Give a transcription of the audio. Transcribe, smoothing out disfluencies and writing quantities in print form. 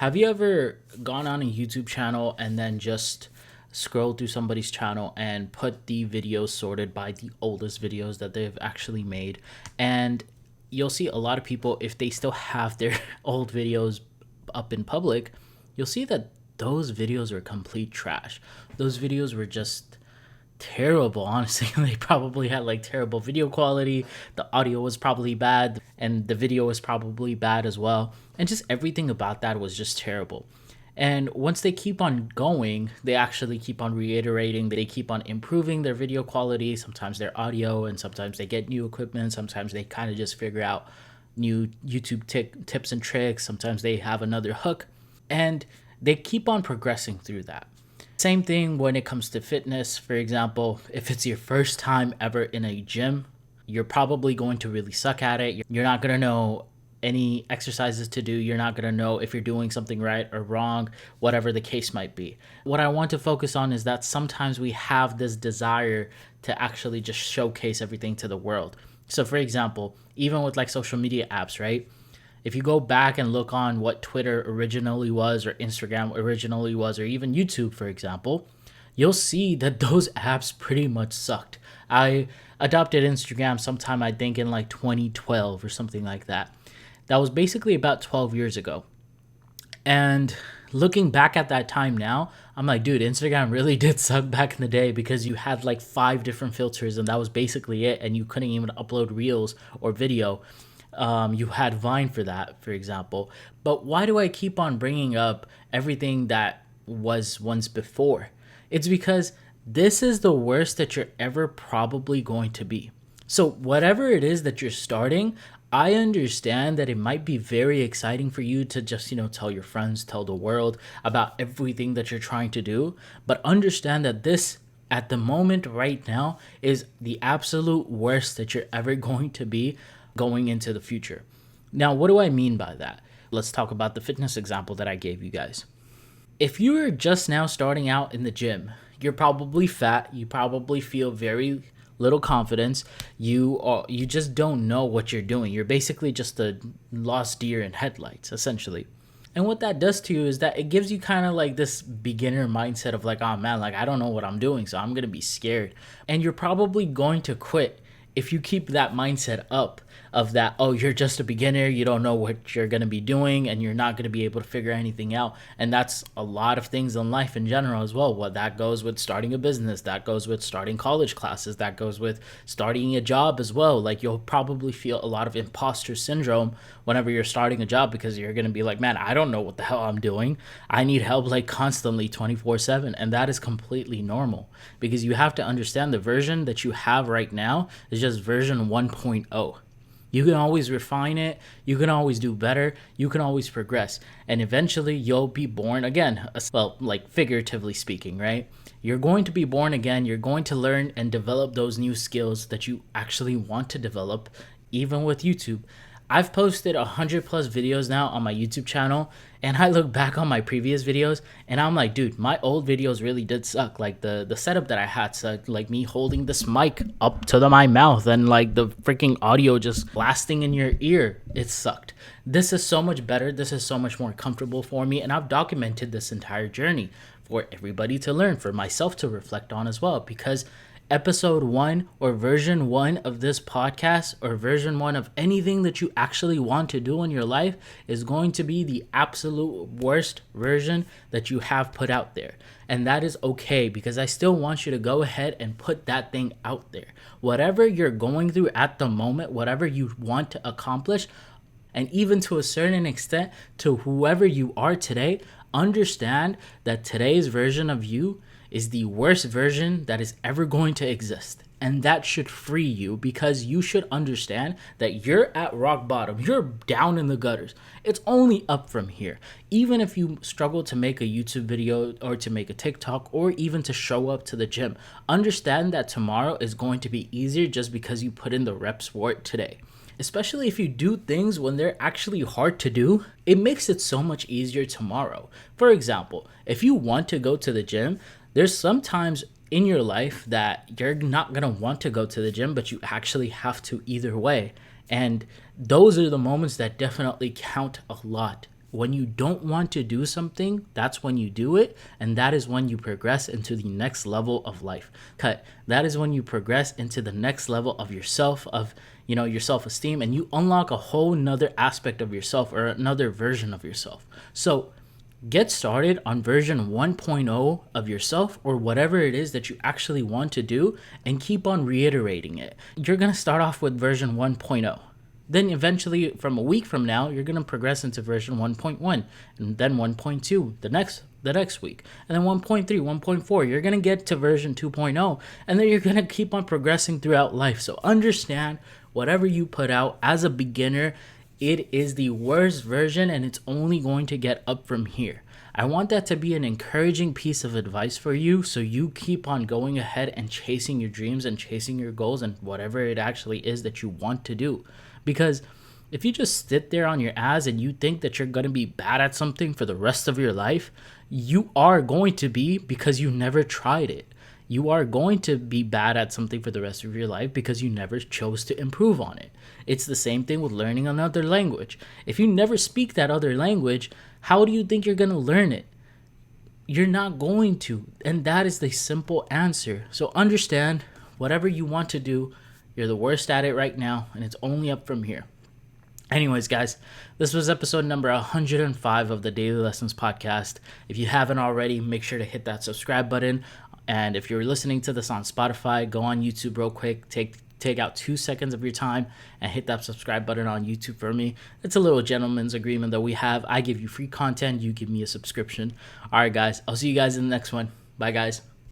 Have you ever gone on a YouTube channel and then just scrolled through somebody's channel and put the videos sorted by the oldest videos that they've actually made? And you'll see a lot of people, if they still have their old videos up in public, you'll see that those videos are complete trash. Those videos were just terrible, honestly. They probably had like terrible video quality, the audio was probably bad, and the video was probably bad as well, and just everything about that was just terrible. And once they keep on going, they actually keep on reiterating, they keep on improving their video quality, sometimes their audio, and sometimes they get new equipment, sometimes they kind of just figure out new YouTube tips and tricks, sometimes they have another hook, and they keep on progressing through that. Same thing when it comes to fitness. For example, if it's your first time ever in a gym, you're probably going to really suck at it. You're not going to know any exercises to do. You're not going to know if you're doing something right or wrong, whatever the case might be. What I want to focus on is that sometimes we have this desire to actually just showcase everything to the world. So, for example, even with like social media apps, right? If you go back and look on what Twitter originally was, or Instagram originally was, or even YouTube, for example, you'll see that those apps pretty much sucked. I adopted Instagram sometime, I think, in like 2012 or something like that. That was basically about 12 years ago. And looking back at that time now, I'm like, dude, Instagram really did suck back in the day because you had like 5 different filters and that was basically it. And you couldn't even upload reels or video. You had Vine for that, for example. But why do I keep on bringing up everything that was once before? It's because this is the worst that you're ever probably going to be. So, whatever it is that you're starting, I understand that it might be very exciting for you to just, tell your friends, tell the world about everything that you're trying to do. But understand that this, at the moment right now, is the absolute worst that you're ever going to be going into the future. Now, what do I mean by that? Let's talk about the fitness example that I gave you guys. If you're just now starting out in the gym, you're probably fat, you probably feel very little confidence, you just don't know what you're doing. You're basically just a lost deer in headlights, essentially. And what that does to you is that it gives you kind of like this beginner mindset of like, oh man, like I don't know what I'm doing, so I'm going to be scared. And you're probably going to quit if you keep that mindset up of that, oh, you're just a beginner, you don't know what you're going to be doing, and you're not going to be able to figure anything out. And that's a lot of things in life in general as well. Well, that goes with starting a business, that goes with starting college classes, that goes with starting a job as well. Like you'll probably feel a lot of imposter syndrome whenever you're starting a job because you're going to be like, man, I don't know what the hell I'm doing. I need help like constantly 24/7. And that is completely normal because you have to understand the version that you have right now is just version 1.0. You can always refine it. You can always do better. You can always progress. And eventually you'll be born again. Well, like figuratively speaking, right? You're going to be born again. You're going to learn and develop those new skills that you actually want to develop, even with YouTube. I've posted 100 plus videos now on my YouTube channel, and I look back on my previous videos and I'm like, dude, my old videos really did suck. Like the setup that I had sucked, like me holding this mic up to my mouth and like the freaking audio just blasting in your ear. It sucked. This is so much better. This is so much more comfortable for me. And I've documented this entire journey for everybody to learn, for myself to reflect on as well, because episode 1 or version 1 of this podcast or version 1 of anything that you actually want to do in your life is going to be the absolute worst version that you have put out there. And that is okay because I still want you to go ahead and put that thing out there. Whatever you're going through at the moment, whatever you want to accomplish, and even to a certain extent to whoever you are today, understand that today's version of you is the worst version that is ever going to exist. And that should free you because you should understand that you're at rock bottom. You're down in the gutters. It's only up from here. Even if you struggle to make a YouTube video or to make a TikTok or even to show up to the gym, understand that tomorrow is going to be easier just because you put in the reps for it today. Especially if you do things when they're actually hard to do, it makes it so much easier tomorrow. For example, if you want to go to the gym, there's sometimes in your life that you're not going to want to go to the gym, but you actually have to either way. And those are the moments that definitely count a lot. when you don't want to do something, that's when you do it. And that is when you progress into the next level of life. That is when you progress into the next level of yourself, of, your self-esteem, and you unlock a whole nother aspect of yourself, or another version of yourself. So get started on version 1.0 of yourself, or whatever it is that you actually want to do, and keep on reiterating it. You're going to start off with version 1.0. Then eventually, from a week from now, you're going to progress into version 1.1, and then 1.2 the next week, and then 1.3, 1.4. You're going to get to version 2.0, and then you're going to keep on progressing throughout life. So understand, whatever you put out as a beginner, it is the worst version, and it's only going to get up from here. I want that to be an encouraging piece of advice for you, so you keep on going ahead and chasing your dreams and chasing your goals and whatever it actually is that you want to do. Because if you just sit there on your ass and you think that you're going to be bad at something for the rest of your life, you are going to be, because you never tried it. You are going to be bad at something for the rest of your life because you never chose to improve on it. It's the same thing with learning another language. If you never speak that other language, how do you think you're going to learn it? You're not going to. And that is the simple answer. So understand, whatever you want to do, you're the worst at it right now, and it's only up from here. Anyways, guys, this was episode number 105 of the Daily Lessons Podcast. If you haven't already, make sure to hit that subscribe button. And if you're listening to this on Spotify, go on YouTube real quick. Take out 2 seconds of your time and hit that subscribe button on YouTube for me. It's a little gentleman's agreement that we have. I give you free content. You give me a subscription. All right, guys. I'll see you guys in the next one. Bye, guys.